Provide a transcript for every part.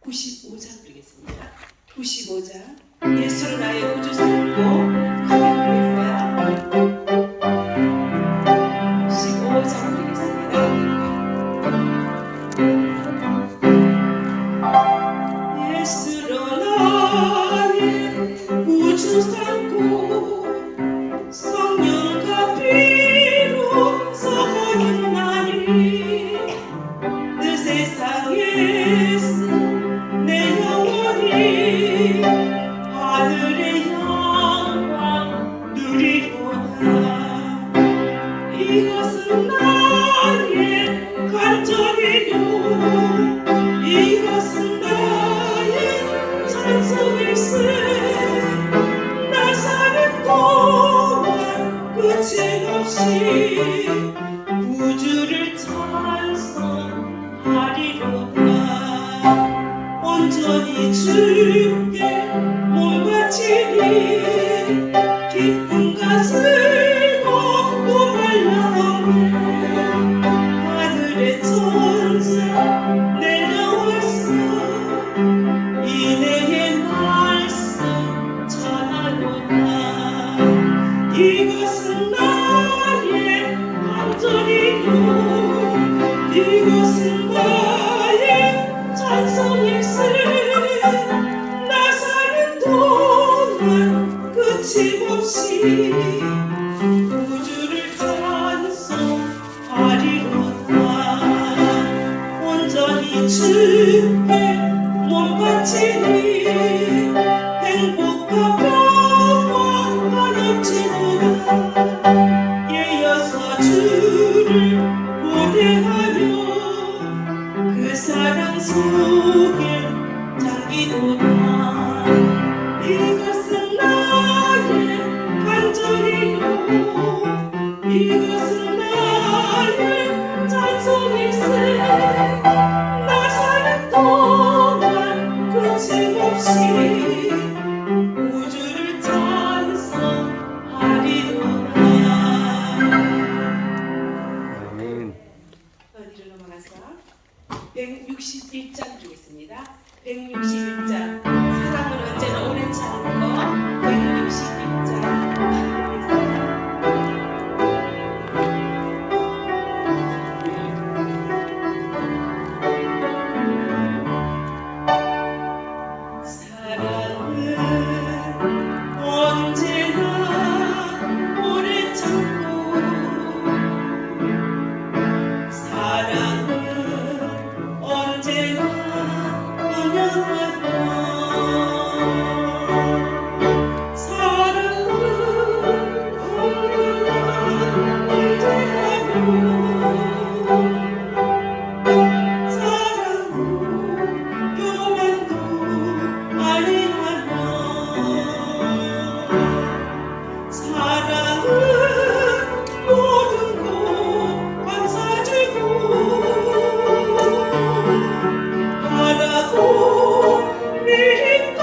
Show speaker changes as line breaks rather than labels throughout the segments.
95장 드리겠습니다. 95장 예수를 나의 구주 삼고 하겠습니다. 95장 드리겠습니다. 예수로 나의 구주 삼고 성령과 피로 썩어는 나니 그 세상에서 내 영혼이 하늘의 영광 누리로다. 이것은 나의 간절이요 이것은 나의 찬송일세. 나 사는 동안 끝이 없이 구주를 찬송하리로다. 온전히 주께 몸 바치니 기쁨과 슬픔도 말라오네. 하늘의 천사 내려와서 인내의 말씀 전하노라. 이것은 나의 간절이요 이것은 나의 찬송일세. 나 사는 동안 끝임없이 구주를 찬송하리로다. 온전히 주께 몸 바치니 행복과 평화가 넘치도다. 예어서 주를 고대하며 그 사랑 속에 잠기도다. 이것은 나의 간절이요 이것은 나의 찬송일세. 나 사는 동안 끝임없이 구주를 찬송하리로다. 어디로 넘어가서 161장 드리겠습니다. 161장 사랑은 언제나 오래 참고 161장 사랑은 언제나 오래 참고 사랑은 언제나 은연하며 사랑은 언제나 의지하며 사랑은 교만도 아니하며 사랑은 모든 것 감사주고 사랑은 살아고 믿고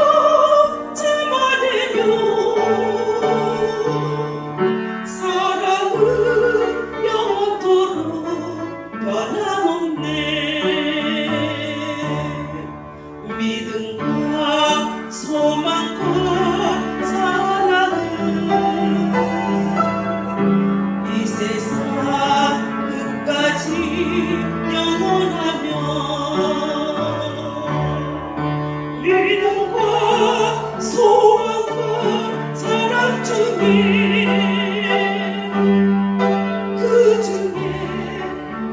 참아내며 사랑은 영원토록 변함없네. 믿음과 소망과 사랑은 이 세상 끝까지 영원하며 믿음과 소망과 사랑 중에 그 중에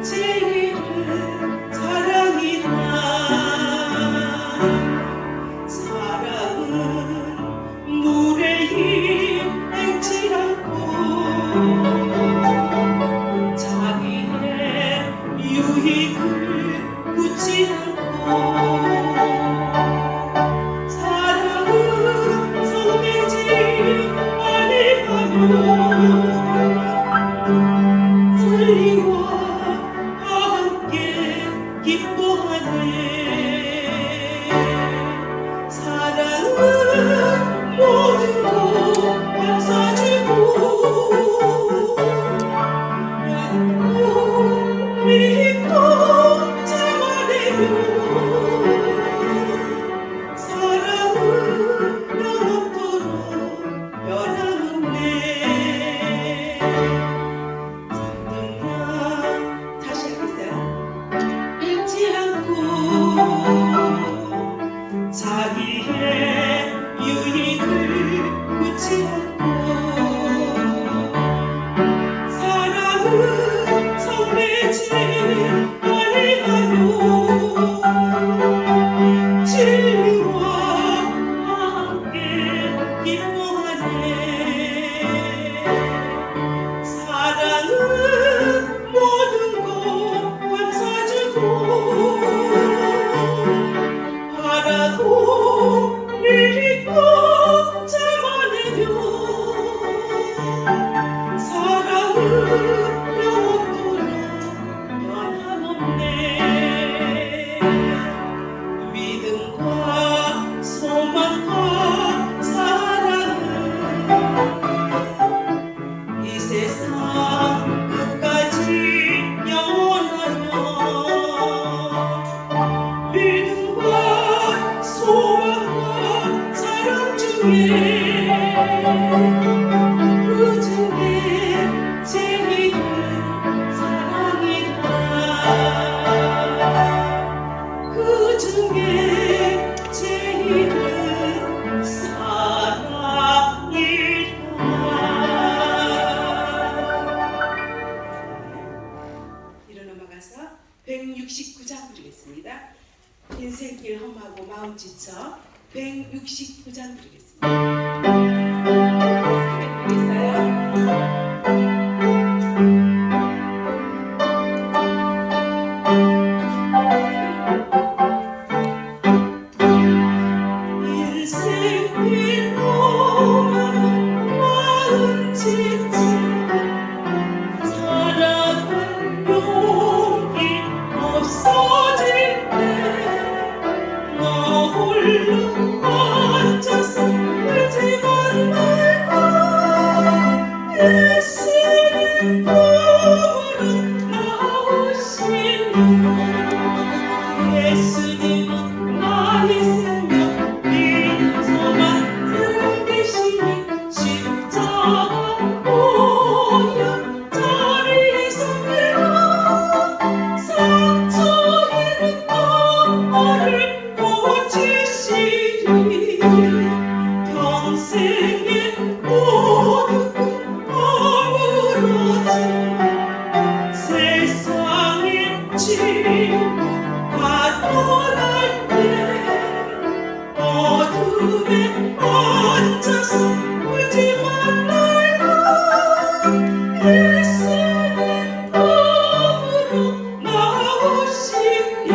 제일은 사랑이라. 사랑은 물에 힘 행치 않고 자기의 유익을 굳지 않고 사랑은 성내지 아니하며 진리와 함께 기뻐하네. 사랑은 모든 것 감싸주고 믿고 참아내며 사랑은 영원토록 변함없네. 다시 하겠어요. 잊지 않고 자기의 유익을 굳지 않고 사랑은 성내지 아니하며 진리와 함께 기뻐하네. 사랑은 모든 것 감싸주고 바라고 믿고 참아내며 사랑은 영원토록 변함없네. 믿음과 소망과 사랑은 이 세상 끝까지 영원하며 믿음과 소망과 사랑 중에 그 중에 제일은 사랑이라. 그 중에 제일은 사랑이라. 일어나 가서 169장 부르겠습니다. 인생길 험하고 마음 지쳐 169장 부르겠습니다. 인생길 험하고 마음 지쳐 살아갈 용기 없어질 때 너 홀로 앉아서 울지만 말고 예수님 부르 나오시며 예수님은 나의 생명 믿음 소망 사랑 되시니 십자가 오염 자리에서 밀어 상처 입은 너를 고치시리. 평생의 모든 꿈 어우러져 세상의 친구가 떠날 때 어둠에 앉아서 울지만 말고 예수님 품으로 나오시며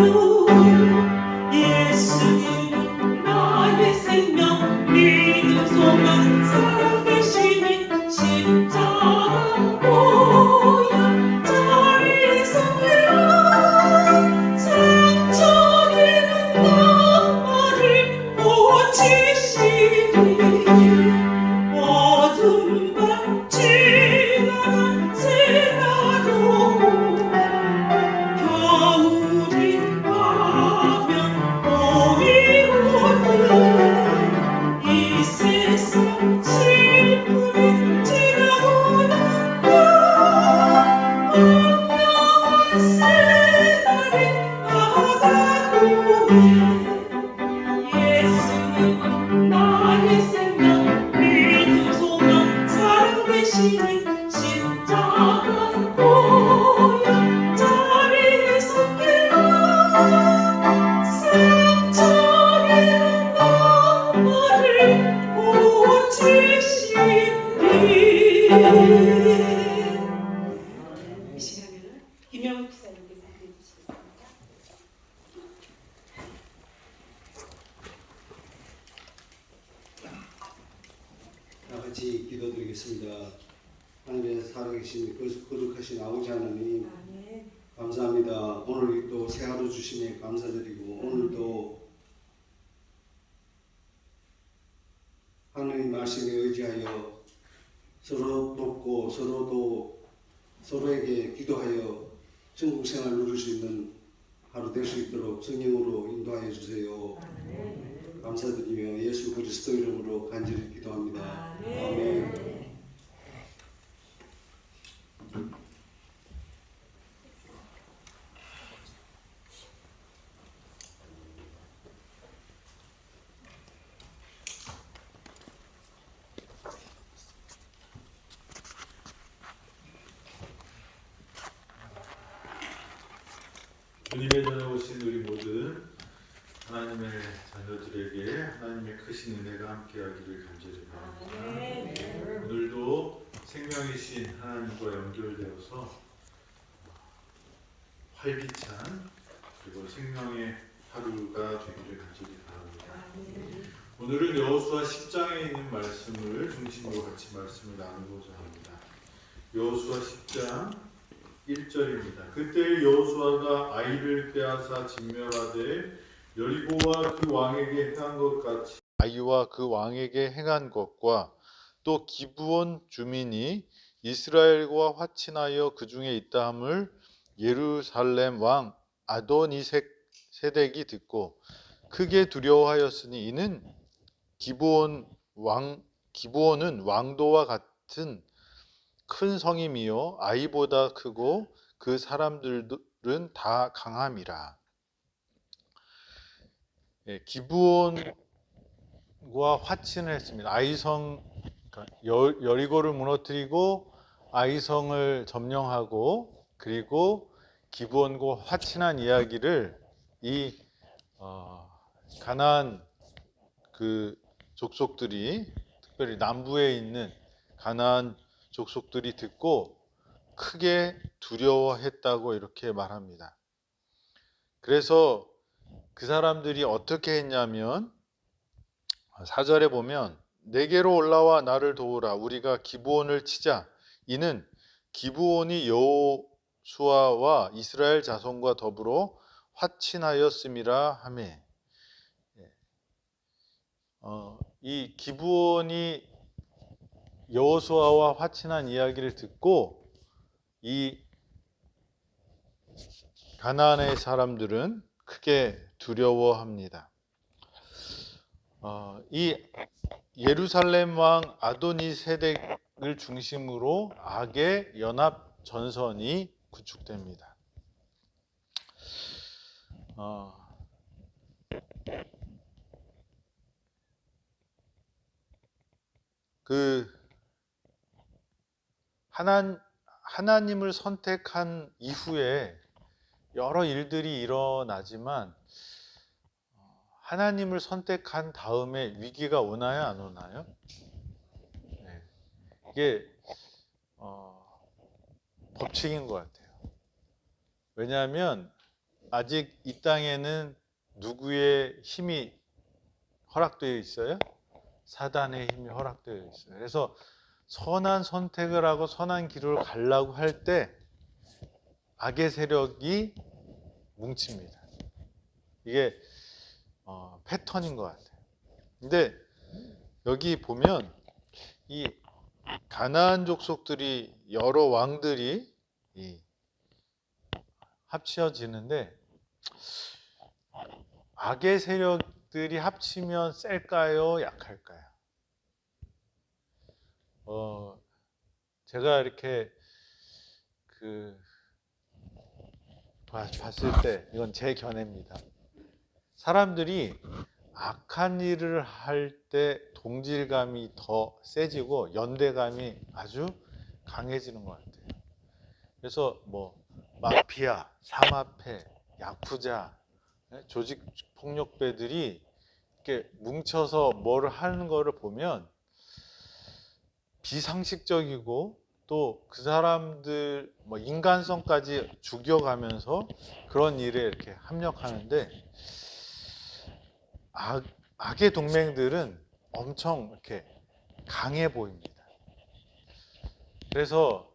같이 기도드리겠습니다. 하늘에 살아계신 거룩하신 아버지 하나님,
아멘.
감사합니다. 오늘 또 새 하루 주심에 감사드리고, 오늘도 하나님 말씀에 의지하여 서로 돕고 서로에게 기도하여 천국 생활 누릴 수 있는 하루 될 수 있도록 성령으로 인도하여 주세요.
아멘.
감사드리며 예수 그리스도 이름으로 간절히 기도합니다. 아멘.
주님의 전에 오신 우리 모든 하나님의 자녀들에게 하나님의 크신 은혜가 함께하기를 간절히 바랍니다.
아멘.
오늘도 생명이신 하나님과 연결되어서 활기찬 그리고 생명의 하루가 되기를 간절히 바랍니다.
아멘.
오늘은 여호수아 10장에 있는 말씀을 중심으로 같이 말씀을 나누고자 합니다. 여호수아 10장 1절입니다. 그때 여호수아가 아이를 빼앗아 진멸하되 여리고와 그 왕에게 행한 것 같이 아이와 그 왕에게 행한 것과 또 기브온 주민이 이스라엘과 화친하여 그 중에 있다함을 예루살렘 왕 아도니세덱이 듣고 크게 두려워하였으니 이는 기브온은 왕도와 같은 큰 성임이요 아이보다 크고 그 사람들은 다 강함이라. 기브온과 화친을 했습니다. 아이성 여리고를 무너뜨리고 아이성을 점령하고 그리고 기브온과 화친한 이야기를 이 가나안 그 족속들이 특별히 남부에 있는 가나안 족속들이 듣고 크게 두려워했다고 이렇게 말합니다. 그래서 그 사람들이 어떻게 했냐면 4절에 보면 내게로 올라와 나를 도우라 우리가 기브온을 치자 이는 기브온이 여호수아와 이스라엘 자손과 더불어 화친하였음이라 하매 이 기브온이 여호수아와 화친한 이야기를 듣고 이 가나안의 사람들은 크게 두려워합니다. 이 예루살렘 왕 아도니세덱을 중심으로 악의 연합 전선이 구축됩니다. 하나님을 선택한 이후에 여러 일들이 일어나지만 하나님을 선택한 다음에 위기가 오나요, 안 오나요? 네. 이게 법칙인 것 같아요. 왜냐하면 아직 이 땅에는 누구의 힘이 허락되어 있어요? 사단의 힘이 허락되어 있어요. 그래서 선한 선택을 하고 선한 길을 가려고 할 때 악의 세력이 뭉칩니다. 이게 패턴인 것 같아요. 근데 여기 보면 이 가나안 족속들이 여러 왕들이 합쳐지는데 악의 세력들이 합치면 셀까요? 약할까요? 제가 이렇게 봤을 때 이건 제 견해입니다. 사람들이 악한 일을 할 때 동질감이 더 세지고 연대감이 아주 강해지는 것 같아요. 그래서 마피아, 사마패, 야쿠자, 조직 폭력배들이 이렇게 뭉쳐서 뭘 하는 거를 보면 비상식적이고 또 그 사람들 인간성까지 죽여가면서 그런 일에 이렇게 합력하는데 악의 동맹들은 엄청 이렇게 강해 보입니다. 그래서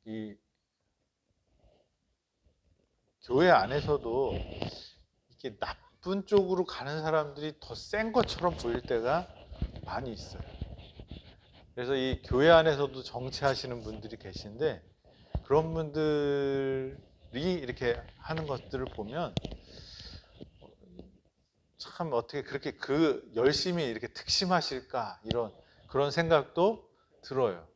이 교회 안에서도 이렇게 나쁜 쪽으로 가는 사람들이 더 센 것처럼 보일 때가 많이 있어요. 그래서 이 교회 안에서도 정치하시는 분들이 계신데 그런 분들이 이렇게 하는 것들을 보면 참 어떻게 그렇게 그 열심히 이렇게 특심하실까 이런 그런 생각도 들어요.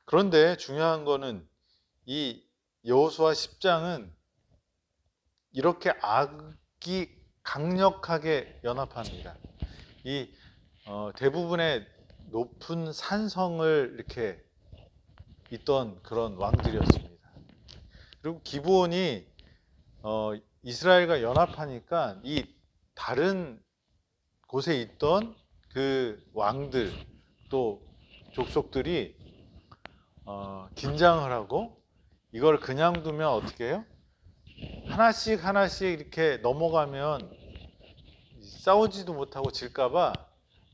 그런데 중요한 거는 이 여호수아 10장은 이렇게 악이 강력하게 연합합니다. 이 대부분의 높은 산성을 이렇게 있던 그런 왕들이었습니다. 그리고 기브온이 이스라엘과 연합하니까 이 다른 곳에 있던 그 왕들 또 족속들이 긴장을 하고 이걸 그냥 두면 어떻게 해요? 하나씩 하나씩 이렇게 넘어가면 싸우지도 못하고 질까봐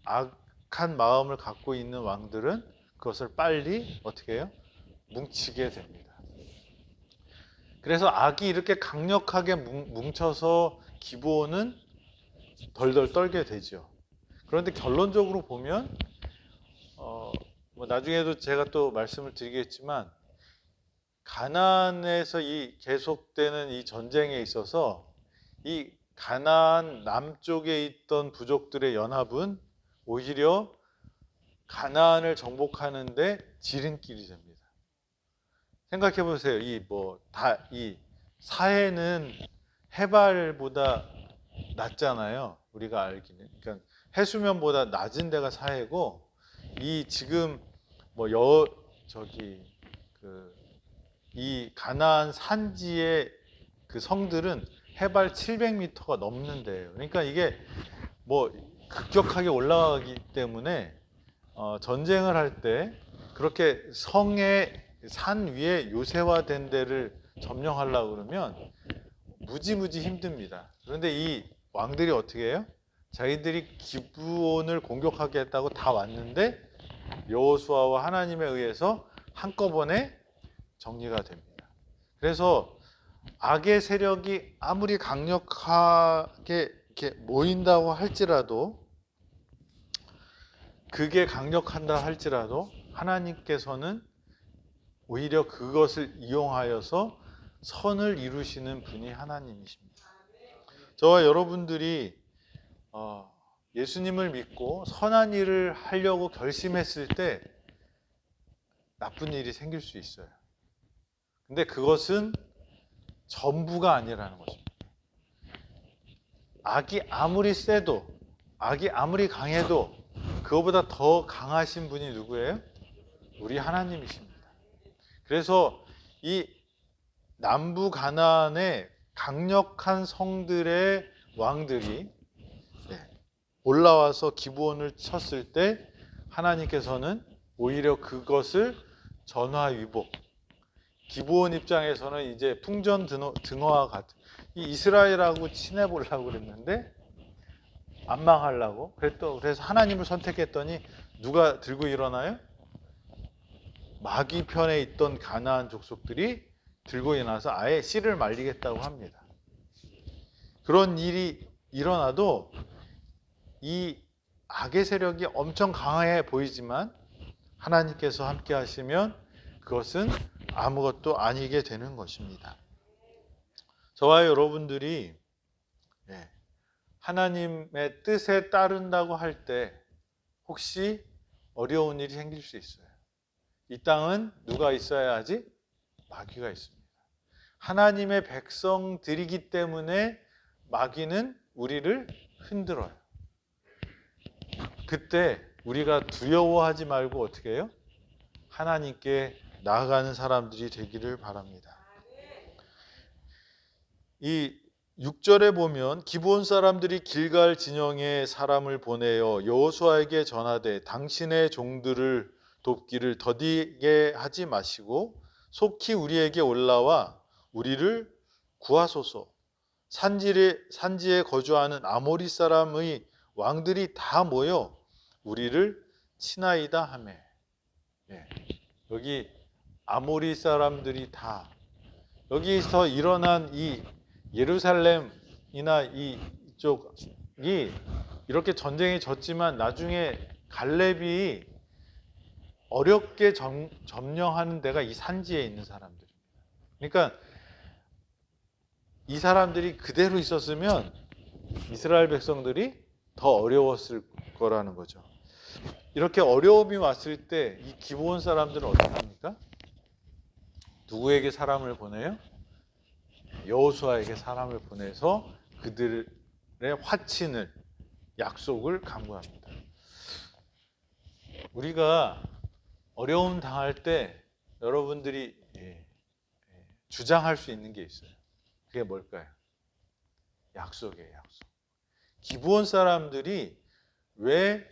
악한 마음을 갖고 있는 왕들은 그것을 빨리 어떻게 해요? 뭉치게 됩니다. 그래서 악이 이렇게 강력하게 뭉쳐서 기브온은 덜덜 떨게 되죠. 그런데 결론적으로 보면 뭐 나중에도 제가 또 말씀을 드리겠지만 가나안에서 이 계속되는 이 전쟁에 있어서 이 가나안 남쪽에 있던 부족들의 연합은 오히려 가나안을 정복하는데 지름길이 됩니다. 생각해 보세요. 이 사해는 해발보다 낮잖아요. 우리가 알기는. 그러니까 해수면보다 낮은 데가 사해고 이 지금 이 가나안 산지의 그 성들은 해발 700m가 넘는 데예요. 그러니까 이게 급격하게 올라가기 때문에 전쟁을 할 때 그렇게 성의 산 위에 요새화된 데를 점령하려고 그러면 무지무지 힘듭니다. 그런데 이 왕들이 어떻게 해요? 자기들이 기브온을 공격하겠다고 다 왔는데 여호수아와 하나님에 의해서 한꺼번에 정리가 됩니다. 그래서 악의 세력이 아무리 강력하게 이렇게 모인다고 할지라도 그게 강력한다 할지라도 하나님께서는 오히려 그것을 이용하여서 선을 이루시는 분이 하나님이십니다. 저와 여러분들이 예수님을 믿고 선한 일을 하려고 결심했을 때 나쁜 일이 생길 수 있어요. 근데 그것은 전부가 아니라는 것입니다. 악이 아무리 세도 악이 아무리 강해도 그거보다 더 강하신 분이 누구예요? 우리 하나님이십니다. 그래서 이 남부 가나안의 강력한 성들의 왕들이 올라와서 기브온을 쳤을 때 하나님께서는 오히려 그것을 전화위복, 기브온 입장에서는 이제 풍전등화와 같은 이 이스라엘하고 친해보려고 그랬는데 안 망하려고 그래서 하나님을 선택했더니 누가 들고 일어나요? 마귀 편에 있던 가나안 족속들이 들고 일어나서 아예 씨를 말리겠다고 합니다. 그런 일이 일어나도 이 악의 세력이 엄청 강해 보이지만 하나님께서 함께 하시면 그것은 아무것도 아니게 되는 것입니다. 저와 여러분들이 하나님의 뜻에 따른다고 할 때 혹시 어려운 일이 생길 수 있어요. 이 땅은 누가 있어야 하지? 마귀가 있습니다. 하나님의 백성들이기 때문에 마귀는 우리를 흔들어요. 그때 우리가 두려워하지 말고 어떻게 해요? 하나님께 나아가는 사람들이 되기를 바랍니다. 이 6절에 보면 기브온 사람들이 길갈 진영에 사람을 보내어 여호수아에게 전하되 당신의 종들을 돕기를 더디게 하지 마시고 속히 우리에게 올라와 우리를 구하소서. 산지에 거주하는 아모리 사람의 왕들이 다 모여 우리를 치나이다 하매. 예. 여기 아모리 사람들이 다 여기서 일어난 이 예루살렘이나 이쪽이 이렇게 전쟁이 졌지만 나중에 갈렙이 어렵게 점령하는 데가 이 산지에 있는 사람들입니다. 그러니까 이 사람들이 그대로 있었으면 이스라엘 백성들이 더 어려웠을 거라는 거죠. 이렇게 어려움이 왔을 때 이 기브온 사람들은 어떻게 합니까? 누구에게 사람을 보내요? 여호수아에게 사람을 보내서 그들의 화친을 약속을 강구합니다. 우리가 어려움 당할 때 여러분들이 주장할 수 있는 게 있어요. 그게 뭘까요? 약속이에요, 약속. 기브온 사람들이 왜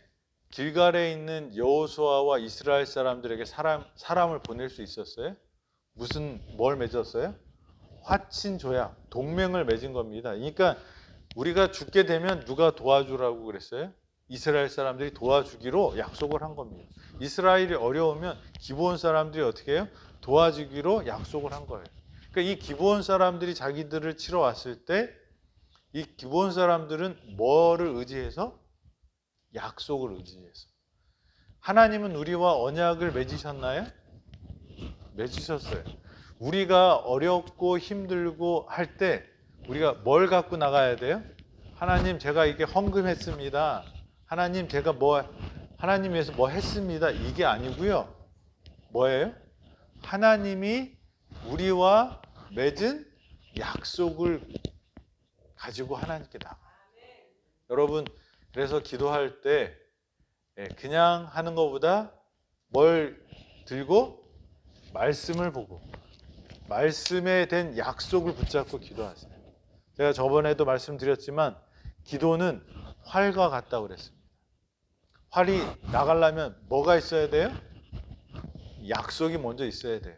길갈에 있는 여호수아와 이스라엘 사람들에게 사람을 보낼 수 있었어요? 뭘 맺었어요? 화친 조약, 동맹을 맺은 겁니다. 그러니까 우리가 죽게 되면 누가 도와주라고 그랬어요? 이스라엘 사람들이 도와주기로 약속을 한 겁니다. 이스라엘이 어려우면 기브온 사람들이 어떻게 해요? 도와주기로 약속을 한 거예요. 그러니까 이 기브온 사람들이 자기들을 치러 왔을 때 이 기브온 사람들은 뭐를 의지해서? 약속을 의지해서. 하나님은 우리와 언약을 맺으셨나요? 맺으셨어요. 우리가 어렵고 힘들고 할 때 우리가 뭘 갖고 나가야 돼요? 하나님, 제가 이게 헌금했습니다. 하나님, 제가 하나님 위해서 뭐 했습니다. 이게 아니고요. 뭐예요? 하나님이 우리와 맺은 약속을 가지고 하나님께 나가요. 여러분, 그래서 기도할 때 그냥 하는 것보다 뭘 들고? 말씀을 보고 말씀에 된 약속을 붙잡고 기도하세요. 제가 저번에도 말씀드렸지만 기도는 활과 같다고 그랬습니다. 활이 나가려면 뭐가 있어야 돼요? 약속이 먼저 있어야 돼요.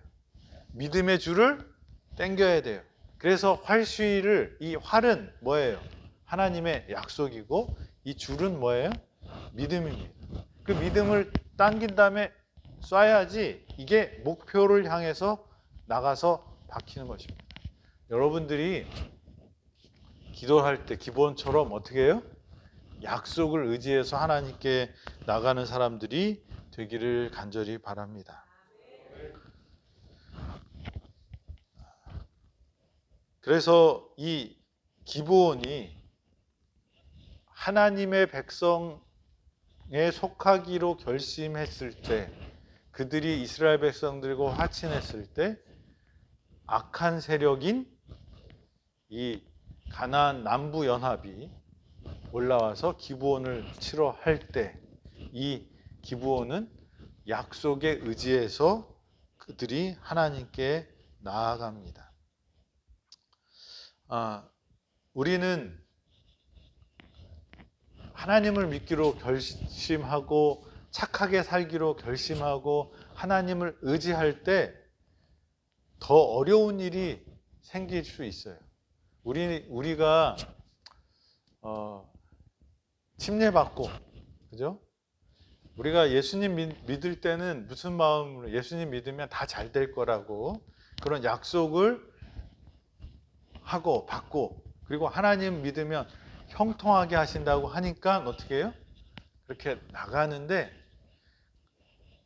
믿음의 줄을 당겨야 돼요. 그래서 활수위를, 이 활은 뭐예요? 하나님의 약속이고 이 줄은 뭐예요? 믿음입니다. 그 믿음을 당긴 다음에 쏴야지 이게 목표를 향해서 나가서 박히는 것입니다. 여러분들이 기도할 때 기본처럼 어떻게 해요? 약속을 의지해서 하나님께 나가는 사람들이 되기를 간절히 바랍니다. 그래서 이 기브온이 하나님의 백성에 속하기로 결심했을 때, 그들이 이스라엘 백성들과 화친했을 때 악한 세력인 이 가나안 남부 연합이 올라와서 기브온을 치러 할 때 이 기브온은 약속에 의지해서 그들이 하나님께 나아갑니다. 우리는 하나님을 믿기로 결심하고 착하게 살기로 결심하고 하나님을 의지할 때 더 어려운 일이 생길 수 있어요. 우리가 침례받고, 그죠? 우리가 예수님 믿을 때는 무슨 마음으로 예수님 믿으면 다 잘 될 거라고 그런 약속을 하고 받고, 그리고 하나님 믿으면 형통하게 하신다고 하니까 어떻게 해요? 그렇게 나가는데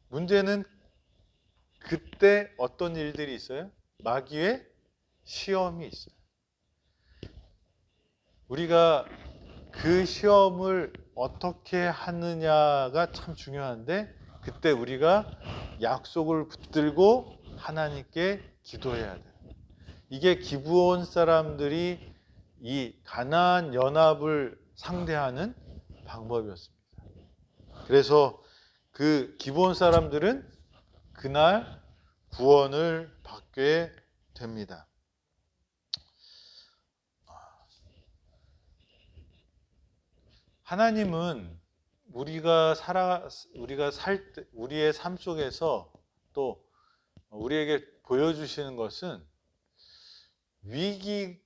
문제는 그때 어떤 일들이 있어요? 마귀의 시험이 있어요. 우리가 그 시험을 어떻게 하느냐가 참 중요한데 그때 우리가 약속을 붙들고 하나님께 기도해야 돼요. 이게 기브온 사람들이 이 가나안 연합을 상대하는 방법이었습니다. 그래서 그 기브온 사람들은 그날 구원을 받게 됩니다. 하나님은 우리의 삶 속에서 또 우리에게 보여주시는 것은 위기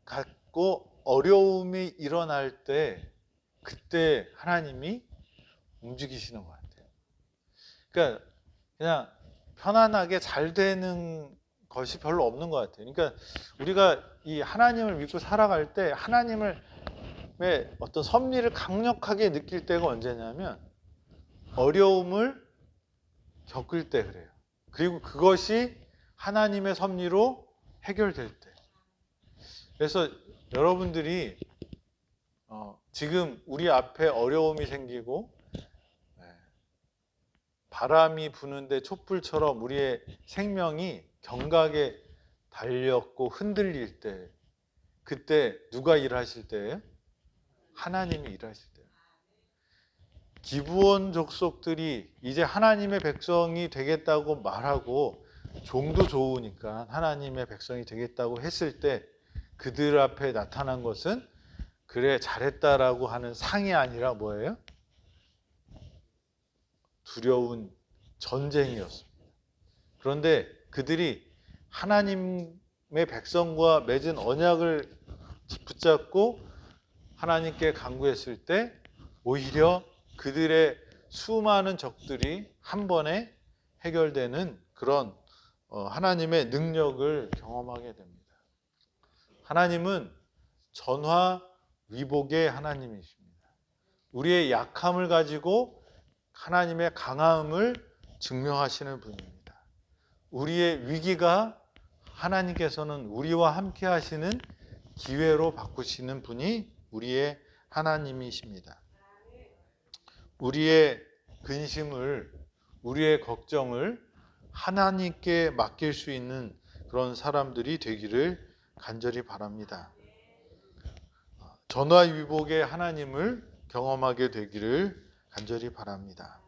갖고 어려움이 일어날 때 그때 하나님이 움직이시는 것 같아요. 그러니까 그냥 편안하게 잘 되는 것이 별로 없는 것 같아요. 그러니까 우리가 이 하나님을 믿고 살아갈 때 하나님의 어떤 섭리를 강력하게 느낄 때가 언제냐면 어려움을 겪을 때 그래요. 그리고 그것이 하나님의 섭리로 해결될 때. 그래서 여러분들이 지금 우리 앞에 어려움이 생기고 바람이 부는데 촛불처럼 우리의 생명이 경각에 달렸고 흔들릴 때, 그때 누가 일하실 때예요? 하나님이 일하실 때예요. 기브온 족속들이 이제 하나님의 백성이 되겠다고 말하고 종도 좋으니까 하나님의 백성이 되겠다고 했을 때 그들 앞에 나타난 것은 그래 잘했다라고 하는 상이 아니라 뭐예요? 두려운 전쟁이었습니다. 그런데 그들이 하나님의 백성과 맺은 언약을 붙잡고 하나님께 간구했을 때 오히려 그들의 수많은 적들이 한 번에 해결되는 그런 하나님의 능력을 경험하게 됩니다. 하나님은 전화위복의 하나님이십니다. 우리의 약함을 가지고 하나님의 강함을 증명하시는 분입니다. 우리의 위기가 하나님께서는 우리와 함께 하시는 기회로 바꾸시는 분이 우리의 하나님이십니다. 우리의 근심을, 우리의 걱정을 하나님께 맡길 수 있는 그런 사람들이 되기를 간절히 바랍니다. 전화위복의 하나님을 경험하게 되기를 간절히 바랍니다.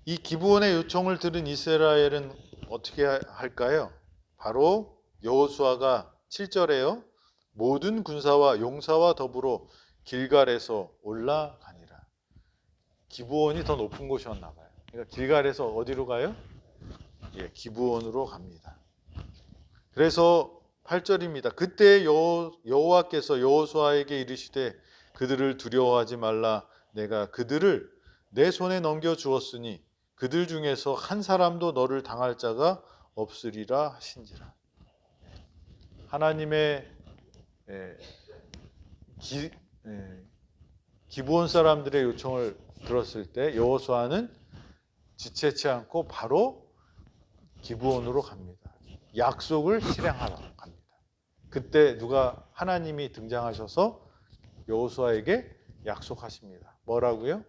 이 기브온의 요청을 들은 이스라엘은 어떻게 할까요? 바로 여호수아가 7절에요. 모든 군사와 용사와 더불어 길갈에서 올라가니라. 기브온이 더 높은 곳이었나 봐요. 그러니까 길갈에서 어디로 가요? 기브온으로 갑니다. 그래서 8절입니다. 그때 여호와께서 여호수아에게 이르시되 그들을 두려워하지 말라. 내가 그들을 내 손에 넘겨 주었으니 그들 중에서 한 사람도 너를 당할 자가 없으리라 하신지라. 하나님의 기브온 사람들의 요청을 들었을 때 여호수아는 지체치 않고 바로 기브온으로 갑니다. 약속을 실행하러 갑니다. 그때 누가 하나님이 등장하셔서 여호수아에게 약속하십니다. 뭐라고요?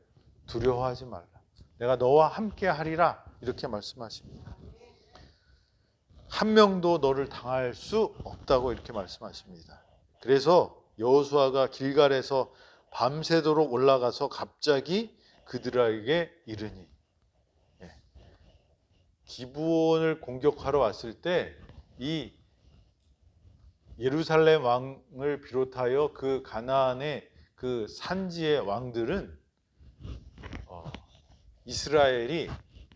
두려워하지 말라. 내가 너와 함께 하리라. 이렇게 말씀하십니다. 한 명도 너를 당할 수 없다고 이렇게 말씀하십니다. 그래서 여호수아가 길갈에서 밤새도록 올라가서 갑자기 그들에게 이르니, 기브온을 공격하러 왔을 때 이 예루살렘 왕을 비롯하여 그 가나안의 그 산지의 왕들은 이스라엘이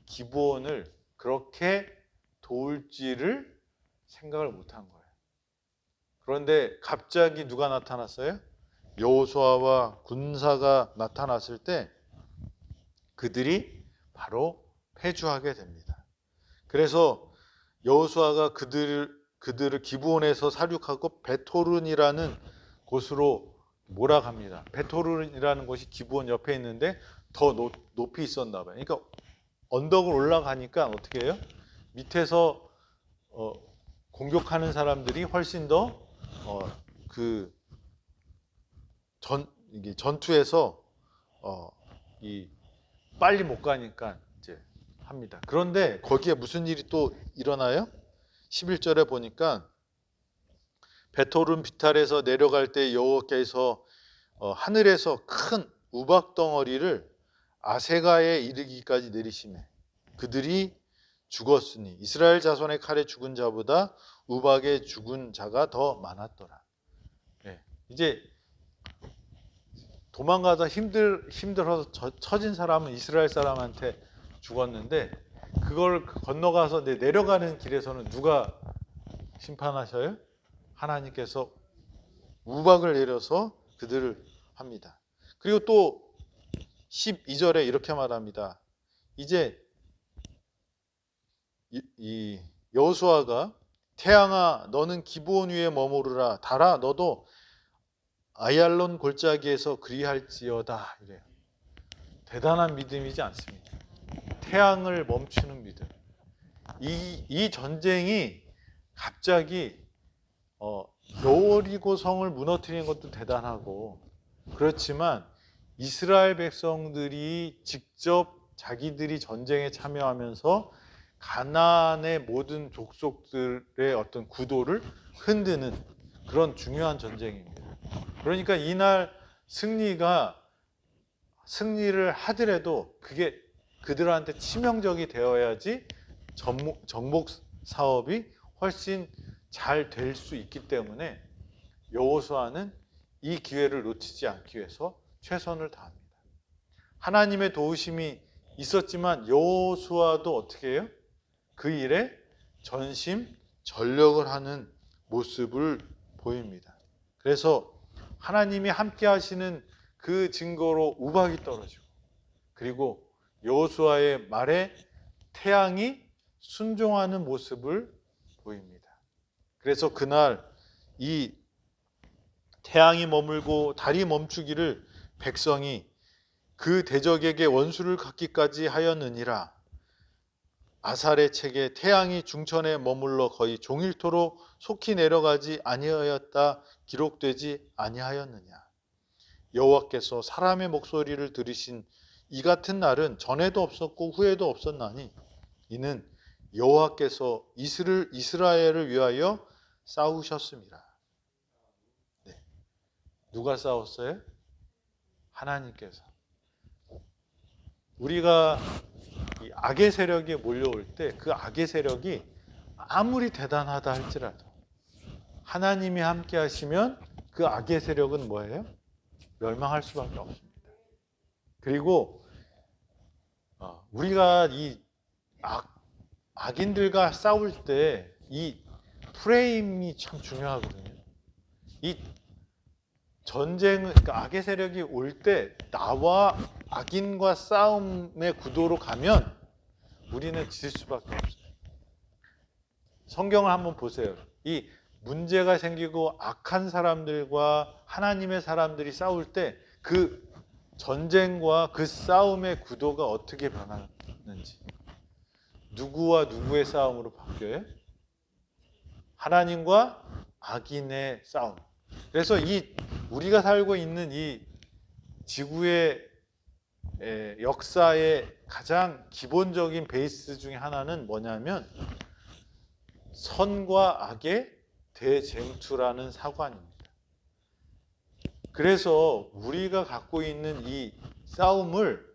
기브온을 그렇게 도울지를 생각을 못한 거예요. 그런데 갑자기 누가 나타났어요? 여호수아와 군사가 나타났을 때 그들이 바로 패주하게 됩니다. 그래서 여호수아가 그들을 기브온에서 사륙하고 베토른이라는 곳으로 몰아갑니다. 베토른이라는 곳이 기브온 옆에 있는데 더 높이 있었나 봐요. 그러니까 언덕을 올라가니까 어떻게 해요? 밑에서 공격하는 사람들이 훨씬 더 이게 전투에서 빨리 못 가니까 이제 합니다. 그런데 거기에 무슨 일이 또 일어나요? 11절에 보니까 베토른 비탈에서 내려갈 때 여호와께서 하늘에서 큰 우박 덩어리를 아세가에 이르기까지 내리시매 그들이 죽었으니 이스라엘 자손의 칼에 죽은 자보다 우박에 죽은 자가 더 많았더라. 이제 도망가다 힘들어서 처진 사람은 이스라엘 사람한테 죽었는데 그걸 건너가서 내려가는 길에서는 누가 심판하셔요? 하나님께서 우박을 내려서 그들을 합니다. 그리고 또 12절에 이렇게 말합니다. 이제 이 여호수아가 태양아 너는 기브온 위에 머무르라 달아 너도 아얄론 골짜기에서 그리할지어다 이래요. 대단한 믿음이지 않습니까? 태양을 멈추는 믿음. 이 전쟁이 갑자기 여리고 성을 무너뜨리는 것도 대단하고 그렇지만 이스라엘 백성들이 직접 자기들이 전쟁에 참여하면서 가나안의 모든 족속들의 어떤 구도를 흔드는 그런 중요한 전쟁입니다. 그러니까 이날 승리를 하더라도 그게 그들한테 치명적이 되어야지 정복 사업이 훨씬 잘 될 수 있기 때문에 여호수아는 이 기회를 놓치지 않기 위해서 최선을 다합니다. 하나님의 도우심이 있었지만 여호수아도 어떻게 해요? 그 일에 전심전력을 하는 모습을 보입니다. 그래서 하나님이 함께 하시는 그 증거로 우박이 떨어지고 그리고 여호수아의 말에 태양이 순종하는 모습을 보입니다. 그래서 그날 이 태양이 머물고 달이 멈추기를 백성이 그 대적에게 원수를 갚기까지 하였느니라. 아살의 책에 태양이 중천에 머물러 거의 종일토록 속히 내려가지 아니하였다 기록되지 아니하였느냐. 여호와께서 사람의 목소리를 들으신 이 같은 날은 전에도 없었고 후에도 없었나니 이는 여호와께서 이스라엘을 위하여 싸우셨습니다. 네. 누가 싸웠어요? 하나님께서. 우리가 이 악의 세력이 몰려올 때 그 악의 세력이 아무리 대단하다 할지라도 하나님이 함께 하시면 그 악의 세력은 뭐예요? 멸망할 수밖에 없습니다. 그리고 우리가 이 악인들과 싸울 때 이 프레임이 참 중요하거든요. 이 전쟁은 그러니까 악의 세력이 올 때 나와 악인과 싸움의 구도로 가면 우리는 질 수밖에 없어요. 성경을 한번 보세요. 이 문제가 생기고 악한 사람들과 하나님의 사람들이 싸울 때 그 전쟁과 그 싸움의 구도가 어떻게 변하는지. 누구와 누구의 싸움으로 바뀌어요? 하나님과 악인의 싸움. 그래서 우리가 살고 있는 이 지구의 역사의 가장 기본적인 베이스 중에 하나는 뭐냐면 선과 악의 대쟁투라는 사관입니다. 그래서 우리가 갖고 있는 이 싸움을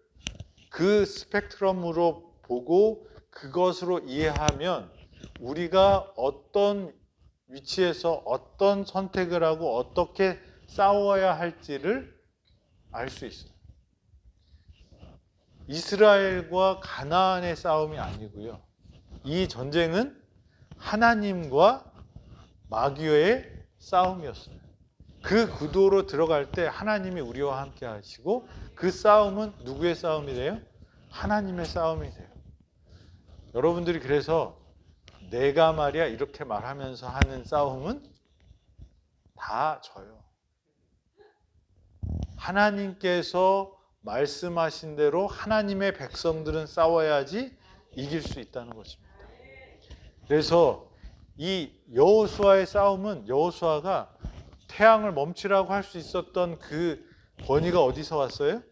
그 스펙트럼으로 보고 그것으로 이해하면 우리가 어떤 위치에서 어떤 선택을 하고 어떻게 싸워야 할지를 알 수 있어요. 이스라엘과 가나안의 싸움이 아니고요. 이 전쟁은 하나님과 마귀의 싸움이었어요. 그 구도로 들어갈 때 하나님이 우리와 함께 하시고 그 싸움은 누구의 싸움이 돼요? 하나님의 싸움이 돼요. 여러분들이 그래서 내가 말이야 이렇게 말하면서 하는 싸움은 다 져요. 하나님께서 말씀하신 대로 하나님의 백성들은 싸워야지 이길 수 있다는 것입니다. 그래서 이 여호수아의 싸움은 여호수아가 태양을 멈추라고 할 수 있었던 그 권위가 어디서 왔어요?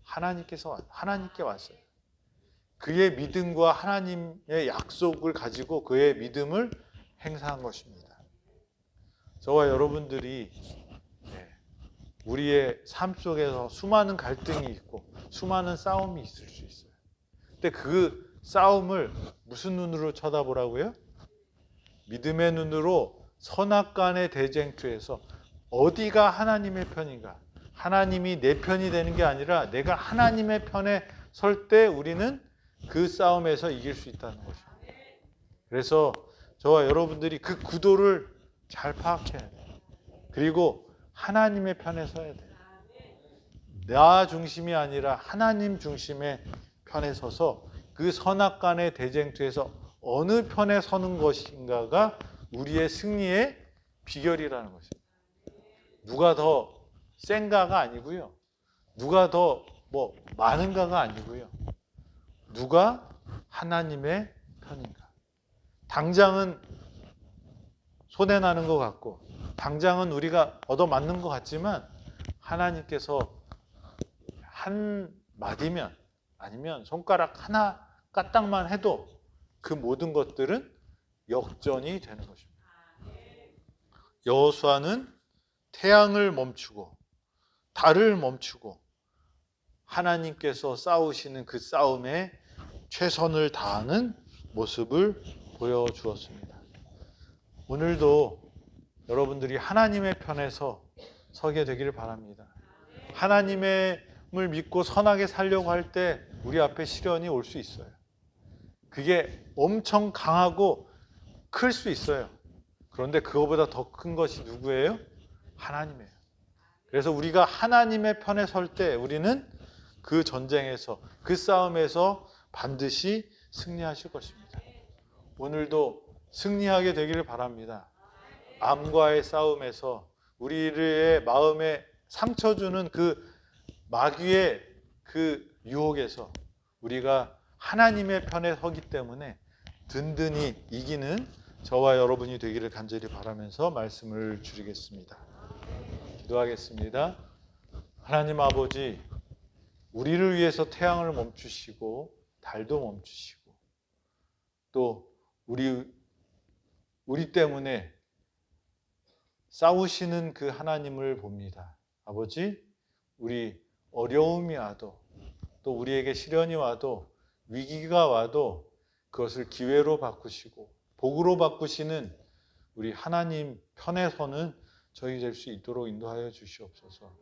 하나님께 왔어요. 그의 믿음과 하나님의 약속을 가지고 그의 믿음을 행사한 것입니다. 저와 여러분들이 우리의 삶 속에서 수많은 갈등이 있고 수많은 싸움이 있을 수 있어요. 근데 그 싸움을 무슨 눈으로 쳐다보라고요? 믿음의 눈으로 선악간의 대쟁투에서 어디가 하나님의 편인가? 하나님이 내 편이 되는 게 아니라 내가 하나님의 편에 설 때 우리는 그 싸움에서 이길 수 있다는 것입니다. 그래서 저와 여러분들이 그 구도를 잘 파악해야 돼. 그리고 하나님의 편에 서야 돼. 나 중심이 아니라 하나님 중심의 편에 서서 그 선악간의 대쟁투에서 어느 편에 서는 것인가가 우리의 승리의 비결이라는 것입니다. 누가 더 센가가 아니고요. 누가 더 많은가가 아니고요. 누가 하나님의 편인가. 당장은 손해나는 것 같고 당장은 우리가 얻어맞는 것 같지만 하나님께서 한 마디면 아니면 손가락 하나 까딱만 해도 그 모든 것들은 역전이 되는 것입니다. 여호수아는 태양을 멈추고 달을 멈추고 하나님께서 싸우시는 그 싸움에 최선을 다하는 모습을 보여주었습니다. 오늘도 여러분들이 하나님의 편에서 서게 되기를 바랍니다. 하나님을 믿고 선하게 살려고 할 때 우리 앞에 시련이 올 수 있어요. 그게 엄청 강하고 클 수 있어요. 그런데 그거보다 더 큰 것이 누구예요? 하나님이에요. 그래서 우리가 하나님의 편에 설 때 우리는 그 전쟁에서 그 싸움에서 반드시 승리하실 것입니다. 오늘도 승리하게 되기를 바랍니다. 암과의 싸움에서 우리의 마음에 상처 주는 그 마귀의 그 유혹에서 우리가 하나님의 편에 서기 때문에 든든히 이기는 저와 여러분이 되기를 간절히 바라면서 말씀을 줄이겠습니다. 기도하겠습니다. 하나님 아버지, 우리를 위해서 태양을 멈추시고 달도 멈추시고 또 우리 때문에 싸우시는 그 하나님을 봅니다. 아버지, 우리 어려움이 와도 또 우리에게 시련이 와도 위기가 와도 그것을 기회로 바꾸시고 복으로 바꾸시는 우리 하나님 편에 서는 저희 될 수 있도록 인도하여 주시옵소서.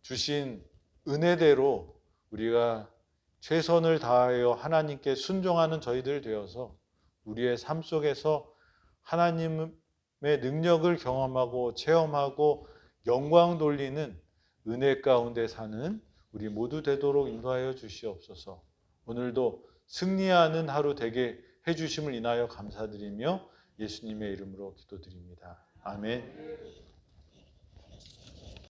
주신 은혜대로 우리가 최선을 다하여 하나님께 순종하는 저희들 되어서 우리의 삶 속에서 하나님의 능력을 경험하고 체험하고 영광 돌리는 은혜 가운데 사는 우리 모두 되도록 인도하여 주시옵소서. 오늘도 승리하는 하루 되게 해주심을 인하여 감사드리며 예수님의 이름으로 기도드립니다. 아멘.